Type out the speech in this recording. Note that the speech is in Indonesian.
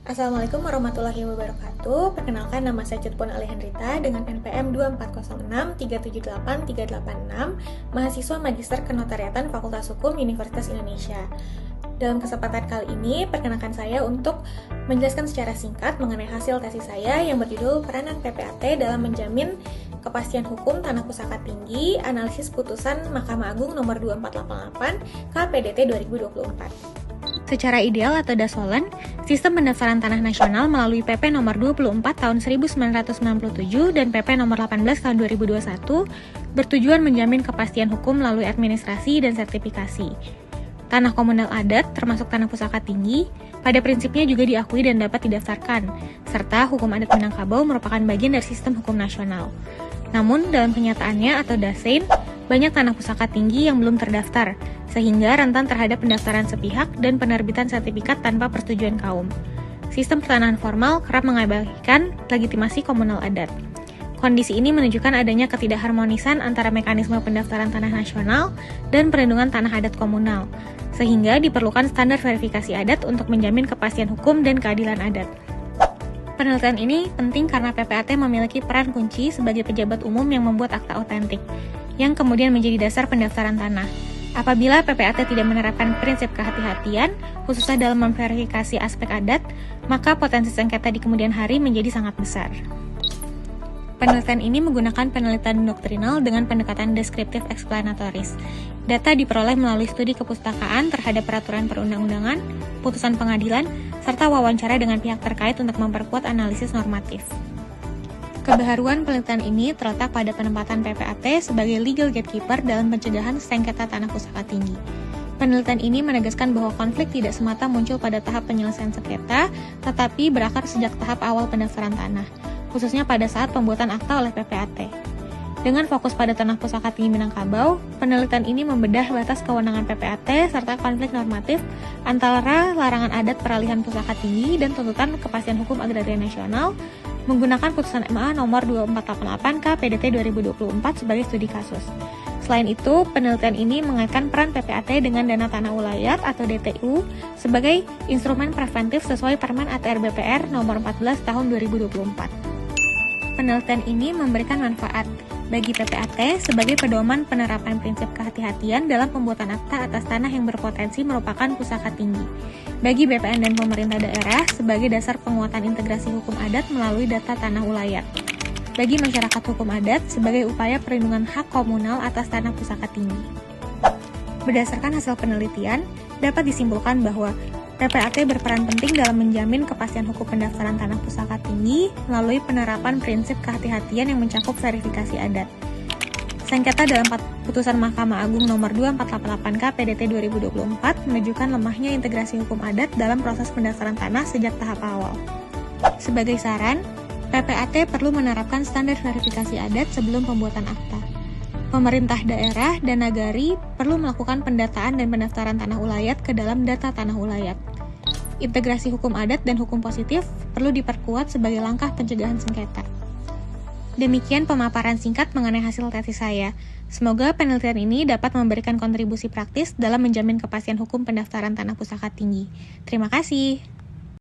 Assalamualaikum warahmatullahi wabarakatuh. Perkenalkan, nama saya Cutpun Alihendrita dengan NPM 240637836, mahasiswa Magister Kenotariatan Fakultas Hukum Universitas Indonesia. Dalam kesempatan kali ini, perkenalkan saya untuk menjelaskan secara singkat mengenai hasil tesis saya yang berjudul Peranan PPAT dalam menjamin kepastian hukum tanah pusaka tinggi, analisis putusan Mahkamah Agung nomor 2488 KPDT 2024. Secara ideal atau dasolen, sistem pendaftaran tanah nasional melalui PP nomor 24 tahun 1997 dan PP nomor 18 tahun 2021 bertujuan menjamin kepastian hukum melalui administrasi dan sertifikasi. Tanah komunal adat, termasuk tanah pusaka tinggi, pada prinsipnya juga diakui dan dapat didaftarkan, serta hukum adat Minangkabau merupakan bagian dari sistem hukum nasional. Namun, dalam kenyataannya atau dasein, banyak tanah pusaka tinggi yang belum terdaftar, sehingga rentan terhadap pendaftaran sepihak dan penerbitan sertifikat tanpa persetujuan kaum. Sistem pertanahan formal kerap mengabaikan legitimasi komunal adat. Kondisi ini menunjukkan adanya ketidakharmonisan antara mekanisme pendaftaran tanah nasional dan perlindungan tanah adat komunal, sehingga diperlukan standar verifikasi adat untuk menjamin kepastian hukum dan keadilan adat. Penelitian ini penting karena PPAT memiliki peran kunci sebagai pejabat umum yang membuat akta otentik, yang kemudian menjadi dasar pendaftaran tanah. Apabila PPAT tidak menerapkan prinsip kehati-hatian, khususnya dalam memverifikasi aspek adat, maka potensi sengketa di kemudian hari menjadi sangat besar. Penelitian ini menggunakan penelitian doktrinal dengan pendekatan deskriptif eksplanatoris. Data diperoleh melalui studi kepustakaan terhadap peraturan perundang-undangan, putusan pengadilan, serta wawancara dengan pihak terkait untuk memperkuat analisis normatif. Kebaharuan penelitian ini terletak pada penempatan PPAT sebagai legal gatekeeper dalam pencegahan sengketa tanah pusaka tinggi. Penelitian ini menegaskan bahwa konflik tidak semata muncul pada tahap penyelesaian sengketa, tetapi berakar sejak tahap awal pendaftaran tanah, khususnya pada saat pembuatan akta oleh PPAT. Dengan fokus pada tanah pusaka tinggi Minangkabau, penelitian ini membedah batas kewenangan PPAT serta konflik normatif antara larangan adat peralihan pusaka tinggi dan tuntutan kepastian hukum agraria nasional menggunakan putusan MA nomor 2488 KPDT 2024 sebagai studi kasus. Selain itu, penelitian ini mengaitkan peran PPAT dengan dana tanah ulayat atau DTU sebagai instrumen preventif sesuai Permen ATR BPR nomor 14 tahun 2024. Penelitian ini memberikan manfaat bagi PPAT sebagai pedoman penerapan prinsip kehati-hatian dalam pembuatan akta atas tanah yang berpotensi merupakan pusaka tinggi, bagi BPN dan pemerintah daerah sebagai dasar penguatan integrasi hukum adat melalui data tanah ulayat, bagi masyarakat hukum adat sebagai upaya perlindungan hak komunal atas tanah pusaka tinggi. Berdasarkan hasil penelitian, dapat disimpulkan bahwa PPAT berperan penting dalam menjamin kepastian hukum pendaftaran tanah pusaka tinggi melalui penerapan prinsip kehati-hatian yang mencakup verifikasi adat. Sengketa dalam putusan Mahkamah Agung nomor 2488 KPDT 2024 menunjukkan lemahnya integrasi hukum adat dalam proses pendaftaran tanah sejak tahap awal. Sebagai saran, PPAT perlu menerapkan standar verifikasi adat sebelum pembuatan akta. Pemerintah daerah dan nagari perlu melakukan pendataan dan pendaftaran tanah ulayat ke dalam data tanah ulayat. Integrasi hukum adat dan hukum positif perlu diperkuat sebagai langkah pencegahan sengketa. Demikian pemaparan singkat mengenai hasil tesis saya. Semoga penelitian ini dapat memberikan kontribusi praktis dalam menjamin kepastian hukum pendaftaran tanah pusaka tinggi. Terima kasih.